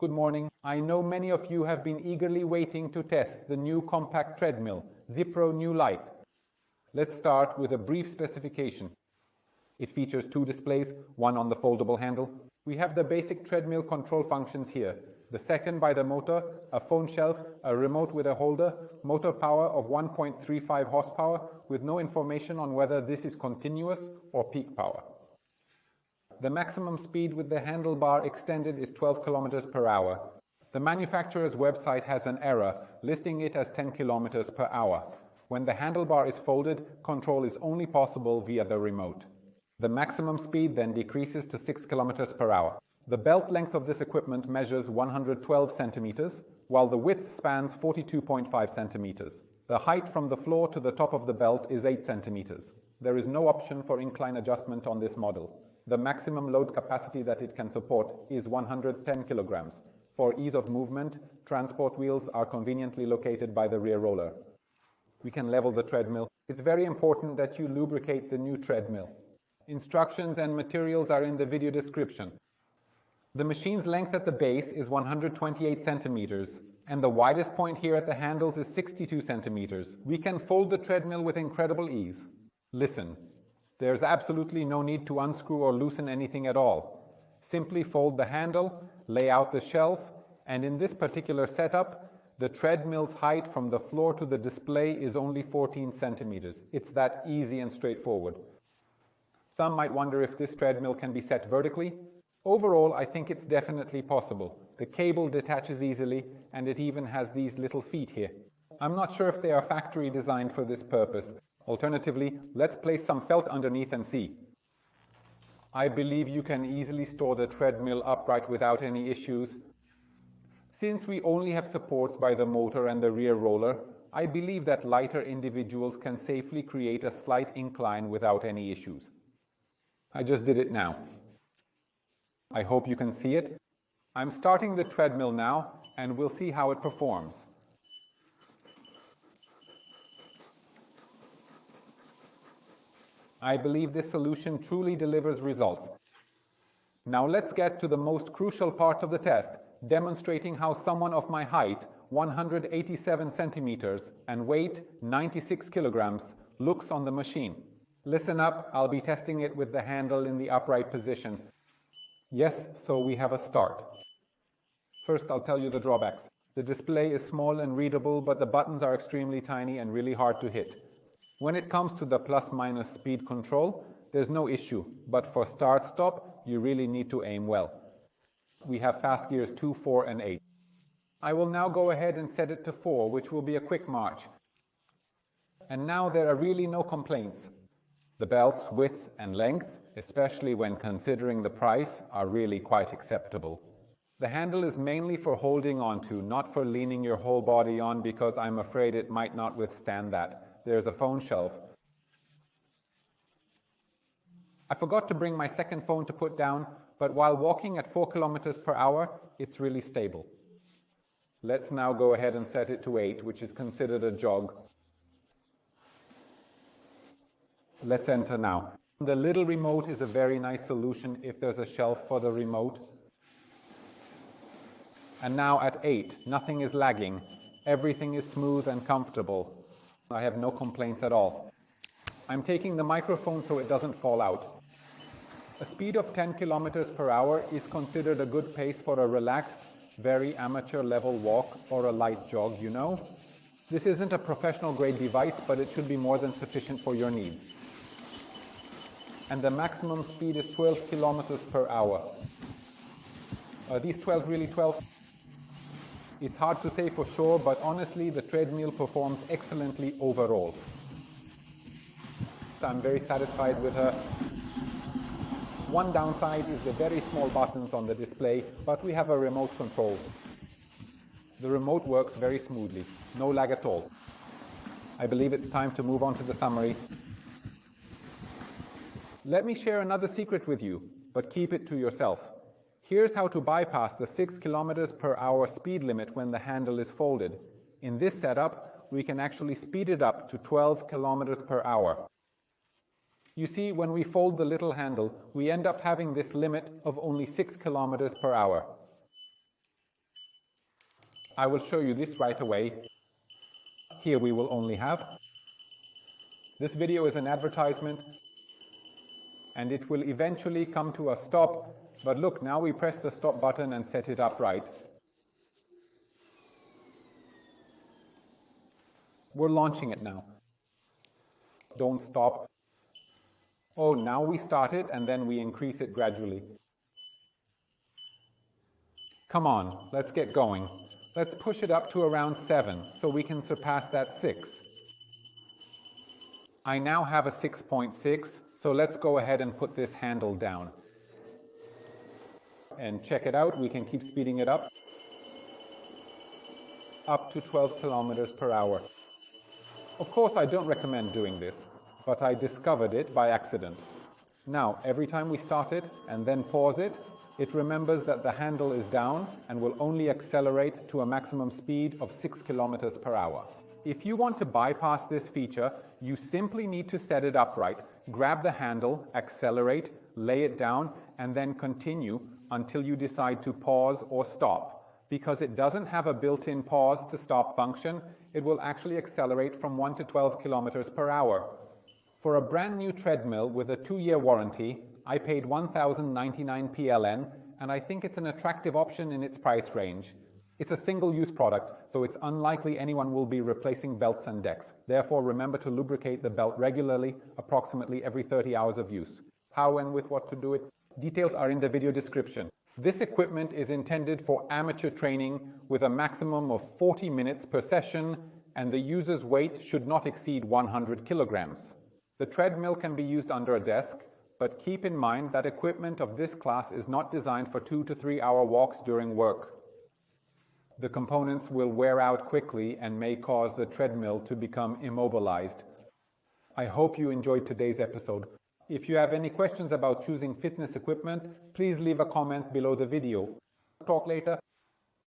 Good morning. I know many of you have been eagerly waiting to test the new compact treadmill, Zipro Newlite. Let's start with a brief specification. It features two displays, one on the foldable handle. We have the basic treadmill control functions here. The second by the motor, a phone shelf, a remote with a holder, motor power of 1.35 horsepower with no information on whether this is continuous or peak power. The maximum speed with the handlebar extended is 12 kilometers per hour. The manufacturer's website has an error, listing it as 10 kilometers per hour. When the handlebar is folded, control is only possible via the remote. The maximum speed then decreases to 6 kilometers per hour. The belt length of this equipment measures 112 centimeters, while the width spans 42.5 centimeters. The height from the floor to the top of the belt is 8 centimeters. There is no option for incline adjustment on this model. The maximum load capacity that it can support is 110 kilograms. For ease of movement, transport wheels are conveniently located by the rear roller. We can level the treadmill. It's very important that you lubricate the new treadmill. Instructions and materials are in the video description. The machine's length at the base is 128 centimeters, and the widest point here at the handles is 62 centimeters. We can fold the treadmill with incredible ease. Listen. There's absolutely no need to unscrew or loosen anything at all. Simply fold the handle, lay out the shelf, and in this particular setup, the treadmill's height from the floor to the display is only 14 centimeters. It's that easy and straightforward. Some might wonder if this treadmill can be set vertically. Overall, I think it's definitely possible. The cable detaches easily, and it even has these little feet here. I'm not sure if they are factory designed for this purpose. Alternatively, let's place some felt underneath and see. I believe you can easily store the treadmill upright without any issues. Since we only have supports by the motor and the rear roller, I believe that lighter individuals can safely create a slight incline without any issues. I just did it now. I hope you can see it. I'm starting the treadmill now, and we'll see how it performs. I believe this solution truly delivers results. Now let's get to the most crucial part of the test, demonstrating how someone of my height, 187 centimeters, and weight, 96 kilograms, looks on the machine. Listen up, I'll be testing it with the handle in the upright position. Yes, so we have a start. First, I'll tell you the drawbacks. The display is small and readable, but the buttons are extremely tiny and really hard to hit. When it comes to the plus-minus speed control, there's no issue, but for start-stop, you really need to aim well. We have fast gears 2, 4, and 8. I will now go ahead and set it to 4, which will be a quick march. And now there are really no complaints. The belt's width and length, especially when considering the price, are really quite acceptable. The handle is mainly for holding onto, not for leaning your whole body on, because I'm afraid it might not withstand that. There's a phone shelf. I forgot to bring my second phone to put down, but while walking at 4 kilometers per hour, it's really stable. Let's now go ahead and set it to 8, which is considered a jog. Let's enter now. The little remote is a very nice solution if there's a shelf for the remote. And now at 8, nothing is lagging. Everything is smooth and comfortable. I have no complaints at all. I'm taking the microphone so it doesn't fall out. A speed of 10 kilometers per hour is considered a good pace for a relaxed, very amateur level walk or a light jog, you know. This isn't a professional grade device, but it should be more than sufficient for your needs. And the maximum speed is 12 kilometers per hour. Are these 12 really 12? It's hard to say for sure, but honestly, the treadmill performs excellently overall. I'm very satisfied with her. One downside is the very small buttons on the display, but we have a remote control. The remote works very smoothly, no lag at all. I believe it's time to move on to the summary. Let me share another secret with you, but keep it to yourself. Here's how to bypass the 6 kilometers per hour speed limit when the handle is folded. In this setup, we can actually speed it up to 12 kilometers per hour. You see, when we fold the little handle, we end up having this limit of only 6 kilometers per hour. I will show you this right away. Here we will only have. This video is an advertisement and it will eventually come to a stop. But look, now we press the stop button and set it upright. We're launching it now. Don't stop. Oh, now we start it and then we increase it gradually. Come on, let's get going. Let's push it up to around 7 so we can surpass that 6. I now have a 6.6, so let's go ahead and put this handle down. And check it out, we can keep speeding it up to 12 kilometers per hour. Of course, I don't recommend doing this, but I discovered it by accident. Now, every time we start it and then pause it, it remembers that the handle is down and will only accelerate to a maximum speed of 6 kilometers per hour. If you want to bypass this feature, you simply need to set it upright, grab the handle, accelerate, lay it down, and then continue until you decide to pause or stop. Because it doesn't have a built-in pause to stop function, it will actually accelerate from 1 to 12 kilometers per hour. For a brand new treadmill with a 2-year warranty, I paid 1,099 PLN, and I think it's an attractive option in its price range. It's a single-use product, so it's unlikely anyone will be replacing belts and decks. Therefore, remember to lubricate the belt regularly, approximately every 30 hours of use. How and with what to do it? Details are in the video description. This equipment is intended for amateur training with a maximum of 40 minutes per session, and the user's weight should not exceed 100 kilograms. The treadmill can be used under a desk, but keep in mind that equipment of this class is not designed for 2 to 3 hour walks during work. The components will wear out quickly and may cause the treadmill to become immobilized. I hope you enjoyed today's episode. If you have any questions about choosing fitness equipment, please leave a comment below the video. Talk later.